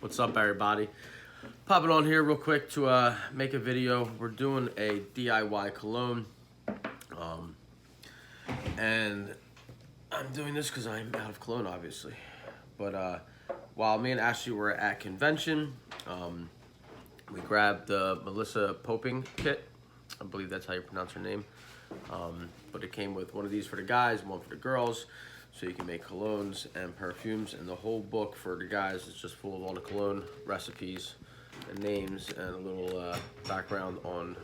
What's up, everybody? Popping on here real quick to make a video. We're doing a DIY cologne, and I'm doing this because I'm out of cologne, obviously. But while me and Ashley were at convention, we grabbed the Melissa Poepping kit. I believe that's how you pronounce her name. But it came with one of these for the guys, one for the girls, so you can make colognes and perfumes. And the whole book for the guys is just full of all the cologne recipes and names and a little background on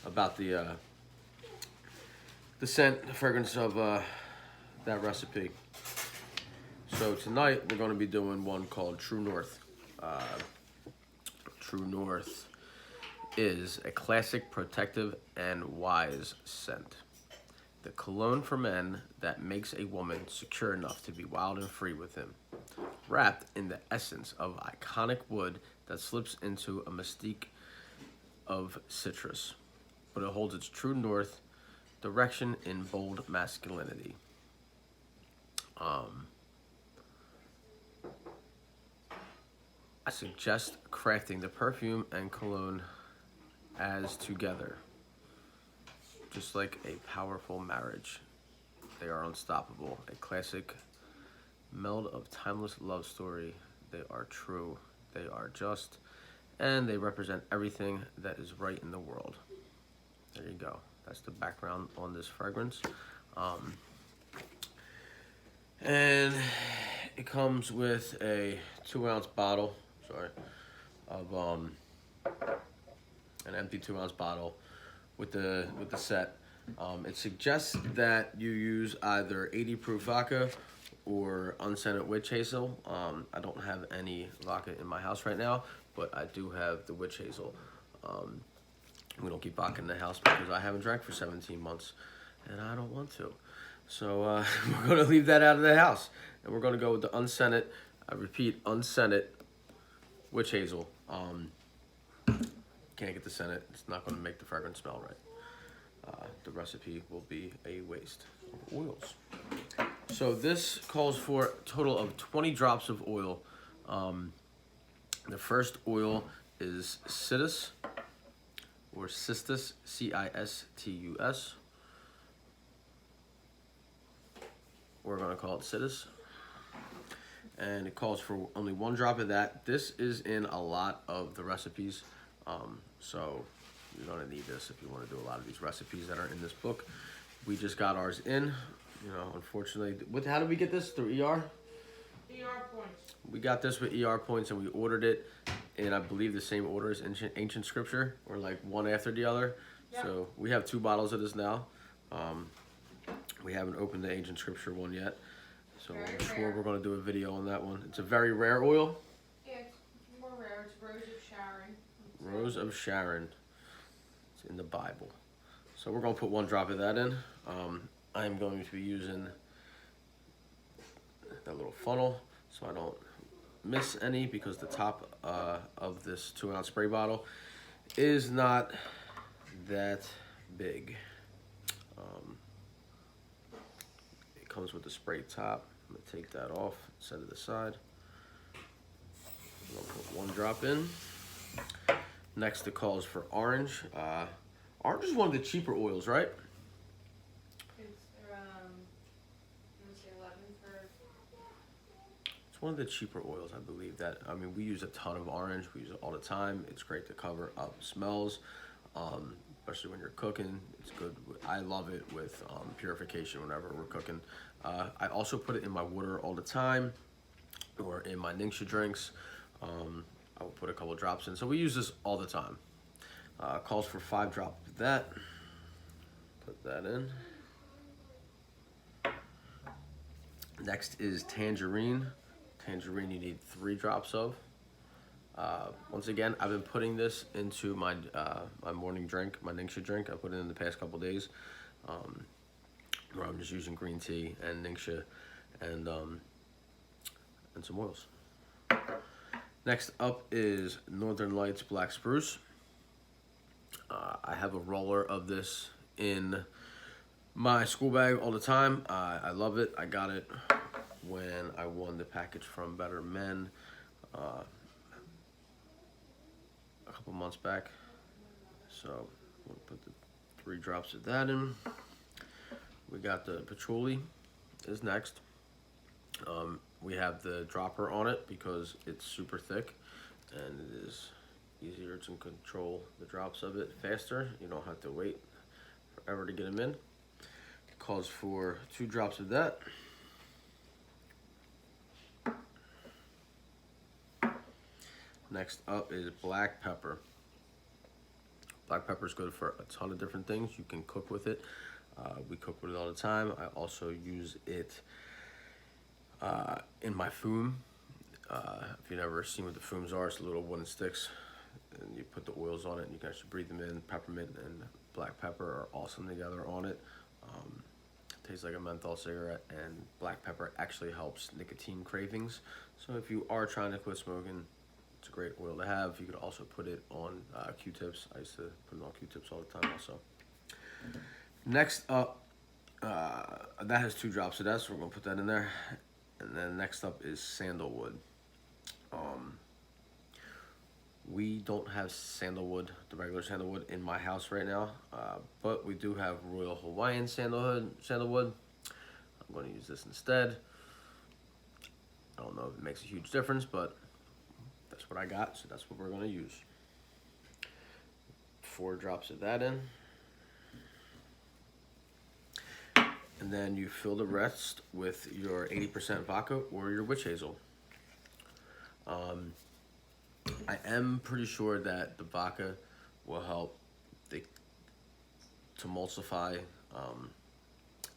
about the scent, the fragrance of that recipe. So tonight we're going to be doing one called True North. True North is a classic, protective, and wise scent. The cologne for men that makes a woman secure enough to be wild and free with him. Wrapped in the essence of iconic wood that slips into a mystique of citrus, but it holds its true north direction in bold masculinity. I suggest crafting the perfume and cologne as together. Just like a powerful marriage, they are unstoppable. A classic meld of timeless love story. They are true, they are just, and they represent everything that is right in the world. There you go. That's the background on this fragrance. And it comes with a 2-ounce bottle, of an empty 2-ounce bottle with the set. It suggests that you use either 80 proof vodka or unscented witch hazel. I don't have any vodka in my house right now, but I do have the witch hazel. We don't keep vodka in the house because I haven't drank for 17 months and I don't want to. So we're gonna leave that out of the house and we're gonna go with the unscented, I repeat, unscented witch hazel. Can't get the scented, it's not gonna make the fragrance smell right. The recipe will be a waste of oils. So this calls for a total of 20 drops of oil. The first oil is Cistus, or Cistus, C-I-S-T-U-S. We're gonna call it Cistus. And it calls for only 1 drop of that. This is in a lot of the recipes. So you're gonna need this if you wanna do a lot of these recipes that are in this book. We just got ours in, unfortunately. How did we get this? Through ER? ER points. We got this with ER points and we ordered it in, I believe, the same order as ancient scripture, or like one after the other. Yep. So we have 2 bottles of this now. We haven't opened the ancient scripture one yet. So I'm sure we're gonna do a video on that one. It's a very rare oil. Yeah, it's more rare. It's Rose of Sharon. Rose of Sharon. It's in the Bible. So we're gonna put 1 drop of that in. I'm going to be using that little funnel so I don't miss any, because the top of this 2-ounce spray bottle is not that big. It comes with the spray top. I'm gonna take that off, set it aside. I'm gonna put 1 drop in. Next, it calls for orange. Orange is one of the cheaper oils, right? It's, I'm gonna say 11 for... It's one of the cheaper oils, I believe. We use a ton of orange. We use it all the time. It's great to cover up smells, especially when you're cooking. It's good. I love it with purification whenever we're cooking. I also put it in my water all the time, or in my Ningxia drinks. I will put a couple drops in. So we use this all the time. Calls for 5 drops of that. Put that in. Next is tangerine. Tangerine you need 3 drops of. Once again, I've been putting this into my my morning drink, my Ningxia drink. I put it in the past couple days, where I'm just using green tea and Ningxia and some oils. Next up is Northern Lights Black Spruce. I have a roller of this in my school bag all the time. I love it. I got it when I won the package from Better Men couple months back. So we'll put the 3 drops of that in. We got the patchouli is next. We have the dropper on it because it's super thick and it is easier to control the drops of it faster. You don't have to wait forever to get them in. It calls for 2 drops of that. Next up is black pepper. Black pepper is good for a ton of different things. You can cook with it. We cook with it all the time. I also use it in my fume. If you've never seen what the fumes are, it's little wooden sticks, and you put the oils on it, and you can actually breathe them in. Peppermint and black pepper are awesome together on it. Tastes like a menthol cigarette, and black pepper actually helps nicotine cravings. So if you are trying to quit smoking, it's a great oil to have. You could also put it on Q-tips. I used to put it on Q-tips all the time also. Next up, that has 2 drops of that, so we're gonna put that in there. And then next up is sandalwood. We don't have sandalwood, the regular sandalwood, in my house right now, but we do have Royal Hawaiian sandalwood. I'm going to use this instead. I don't know if it makes a huge difference, but that's what I got, so that's what we're going to use. 4 drops of that in. And then you fill the rest with your 80% vodka or your witch hazel. I am pretty sure that the vodka will help to emulsify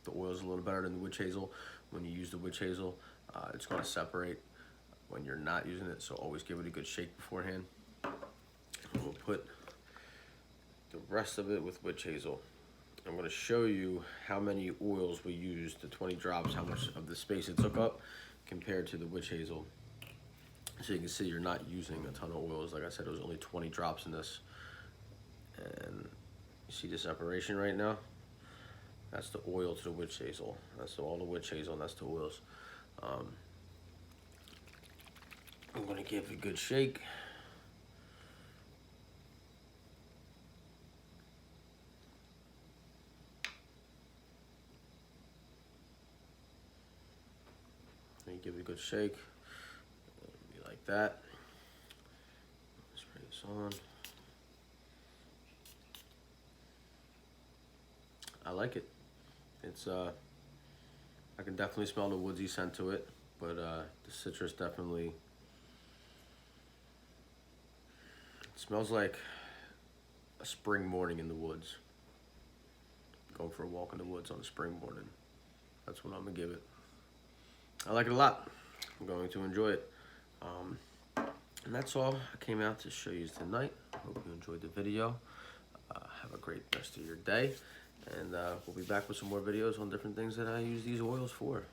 the oils a little better than the witch hazel. When you use the witch hazel, it's going to separate when you're not using it, so always give it a good shake beforehand. And we'll put the rest of it with witch hazel. I'm going to show you how many oils we used, the 20 drops, how much of the space it took up compared to the witch hazel. So you can see you're not using a ton of oils. Like I said, it was only 20 drops in this. And you see the separation right now? That's the oil to the witch hazel. That's all the witch hazel, and that's the oils. I'm going to give it a good shake. Give it a good shake. Be like that. Spray this on. I like it. It's I can definitely smell the woodsy scent to it, but the citrus definitely, it smells like a spring morning in the woods. Going for a walk in the woods on a spring morning. That's what I'm gonna give it. I like it a lot. I'm going to enjoy it. And that's all I came out to show you tonight. Hope you enjoyed the video. Have a great rest of your day. And we'll be back with some more videos on different things that I use these oils for.